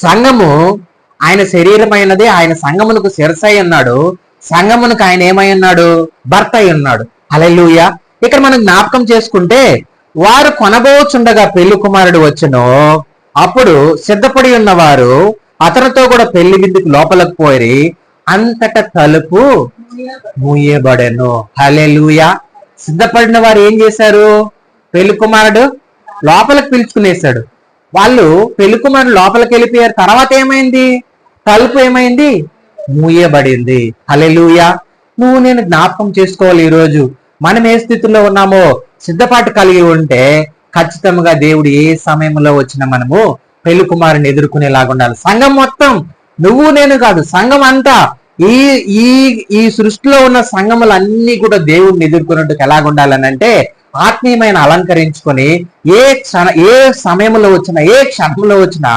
సంఘము ఆయన శరీరమైనది, ఆయన సంఘమునకు శిరసై ఉన్నాడు, సంఘమునకు ఆయన ఏమై ఉన్నాడు? భర్త అయి ఉన్నాడు. హల్లెలూయా. ఇక్కడ మనం జ్ఞాపకం చేసుకుంటే, వారు కొనబోచుండగా పెళ్లి కుమారుడు వచ్చును, అప్పుడు సిద్ధపడి ఉన్నవారు అతనితో కూడా పెళ్లి విందుకు లోపలకు పోయి అంతట తలుపు మూయబడెను. హల్లెలూయా. సిద్ధపడిన వారు ఏం చేశారు? పెళ్లి కుమారుడు లోపలికి పిలుచుకునేశాడు. వాళ్ళు పెళ్లి కుమారుడు లోపలికి వెళ్ళిపోయారు. తర్వాత ఏమైంది? తలుపు ఏమైంది? మూయబడింది. హల్లెలూయా. నువ్వు నేను జ్ఞాపకం చేసుకోవాలి, ఈరోజు మనం ఏ స్థితిలో ఉన్నామో సిద్ధపాటు కలిగి ఉంటే ఖచ్చితంగా దేవుడు ఏ సమయంలో వచ్చినా మనము పెళ్లి కుమారుని ఎదుర్కొనేలాగా ఉండాలి. సంఘం మొత్తం, నువ్వు నేను కాదు, సంఘం అంతా, ఈ ఈ ఈ సృష్టిలో ఉన్న సంఘములన్నీ కూడా దేవుడిని ఎదుర్కొన్నట్టుకు ఎలాగుండాలని అంటే ఆత్మీయమైన అలంకరించుకొని ఏ సమయంలో వచ్చినా, ఏ క్షణంలో వచ్చినా